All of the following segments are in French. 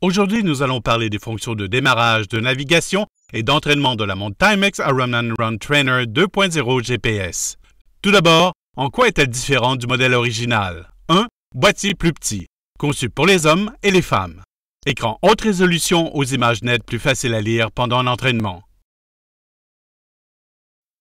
Aujourd'hui, nous allons parler des fonctions de démarrage, de navigation et d'entraînement de la montre Timex Ironman Run Trainer 2.0 GPS. Tout d'abord, en quoi est-elle différente du modèle original? 1. Boîtier plus petit, conçu pour les hommes et les femmes. Écran haute résolution aux images nettes plus faciles à lire pendant un entraînement.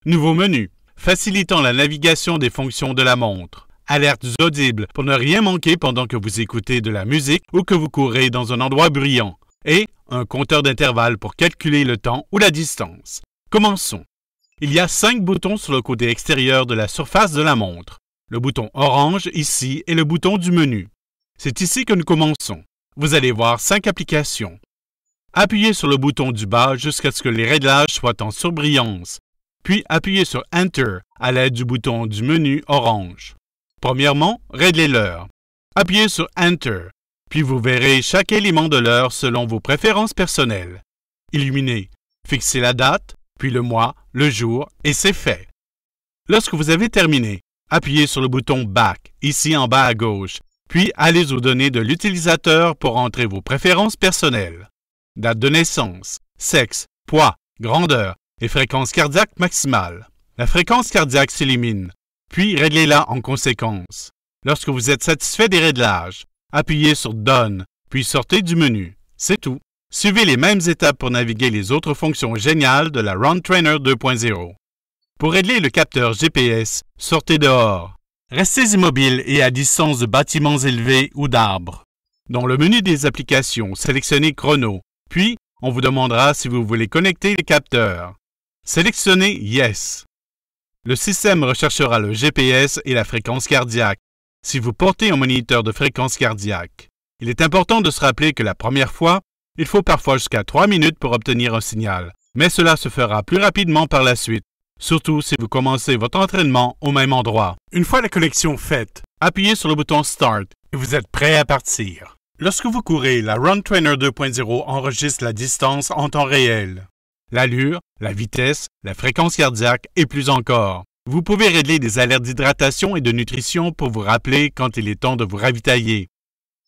Nouveau menu, facilitant la navigation des fonctions de la montre. Alertes audibles pour ne rien manquer pendant que vous écoutez de la musique ou que vous courez dans un endroit bruyant. Et un compteur d'intervalle pour calculer le temps ou la distance. Commençons. Il y a 5 boutons sur le côté extérieur de la surface de la montre. Le bouton orange ici est le bouton du menu. C'est ici que nous commençons. Vous allez voir 5 applications. Appuyez sur le bouton du bas jusqu'à ce que les réglages soient en surbrillance. Puis appuyez sur Enter à l'aide du bouton du menu orange. Premièrement, réglez l'heure. Appuyez sur Enter, puis vous verrez chaque élément de l'heure selon vos préférences personnelles. Illuminez, fixez la date, puis le mois, le jour, et c'est fait. Lorsque vous avez terminé, appuyez sur le bouton Back, ici en bas à gauche, puis allez aux données de l'utilisateur pour entrer vos préférences personnelles. Date de naissance, sexe, poids, grandeur et fréquence cardiaque maximale. La fréquence cardiaque s'élimine. Puis réglez-la en conséquence. Lorsque vous êtes satisfait des réglages, appuyez sur Done, puis sortez du menu. C'est tout. Suivez les mêmes étapes pour naviguer les autres fonctions géniales de la Run Trainer 2.0. Pour régler le capteur GPS, sortez dehors. Restez immobile et à distance de bâtiments élevés ou d'arbres. Dans le menu des applications, sélectionnez Chrono, puis on vous demandera si vous voulez connecter les capteurs. Sélectionnez Yes. Le système recherchera le GPS et la fréquence cardiaque, si vous portez un moniteur de fréquence cardiaque. Il est important de se rappeler que la première fois, il faut parfois jusqu'à 3 minutes pour obtenir un signal, mais cela se fera plus rapidement par la suite, surtout si vous commencez votre entraînement au même endroit. Une fois la connexion faite, appuyez sur le bouton Start et vous êtes prêt à partir. Lorsque vous courez, la Run Trainer 2.0 enregistre la distance en temps réel. L'allure, la vitesse, la fréquence cardiaque et plus encore. Vous pouvez régler des alertes d'hydratation et de nutrition pour vous rappeler quand il est temps de vous ravitailler.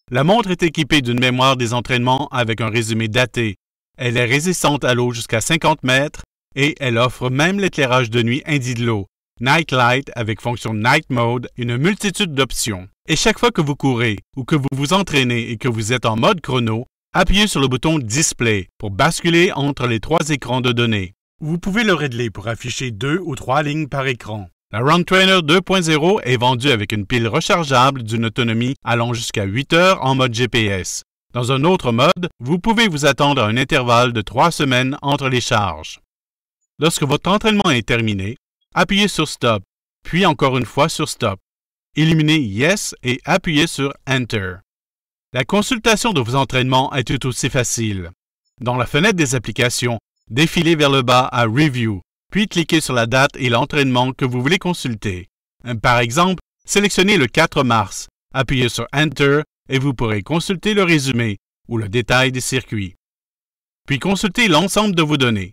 La montre est équipée d'une mémoire des entraînements avec un résumé daté. Elle est résistante à l'eau jusqu'à 50 mètres et elle offre même l'éclairage de nuit Indie-Low, Night Light avec fonction Night Mode et une multitude d'options. Et chaque fois que vous courez ou que vous vous entraînez et que vous êtes en mode chrono, appuyez sur le bouton Display pour basculer entre les 3 écrans de données. Vous pouvez le régler pour afficher 2 ou 3 lignes par écran. La Run Trainer 2.0 est vendue avec une pile rechargeable d'une autonomie allant jusqu'à 8 heures en mode GPS. Dans un autre mode, vous pouvez vous attendre à un intervalle de 3 semaines entre les charges. Lorsque votre entraînement est terminé, appuyez sur Stop, puis encore une fois sur Stop. Illuminez Yes et appuyez sur Enter. La consultation de vos entraînements est tout aussi facile. Dans la fenêtre des applications, défilez vers le bas à Review, puis cliquez sur la date et l'entraînement que vous voulez consulter. Par exemple, sélectionnez le 4 mars, appuyez sur Enter et vous pourrez consulter le résumé ou le détail des circuits. Puis consultez l'ensemble de vos données.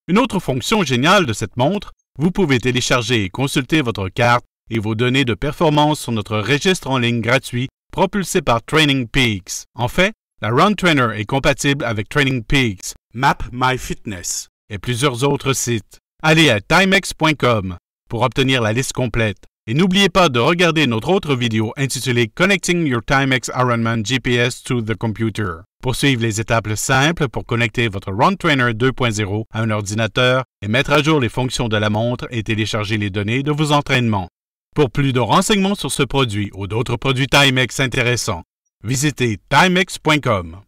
Une autre fonction géniale de cette montre, vous pouvez télécharger et consulter votre carte et vos données de performance sur notre registre en ligne gratuit propulsé par Training Peaks. En fait, la Run Trainer est compatible avec Training Peaks, MapMyFitness et plusieurs autres sites. Allez à timex.com pour obtenir la liste complète. Et n'oubliez pas de regarder notre autre vidéo intitulée Connecting Your Timex Ironman GPS to the Computer pour suivre les étapes simples pour connecter votre Run Trainer 2.0 à un ordinateur et mettre à jour les fonctions de la montre et télécharger les données de vos entraînements. Pour plus de renseignements sur ce produit ou d'autres produits Timex intéressants, visitez timex.com.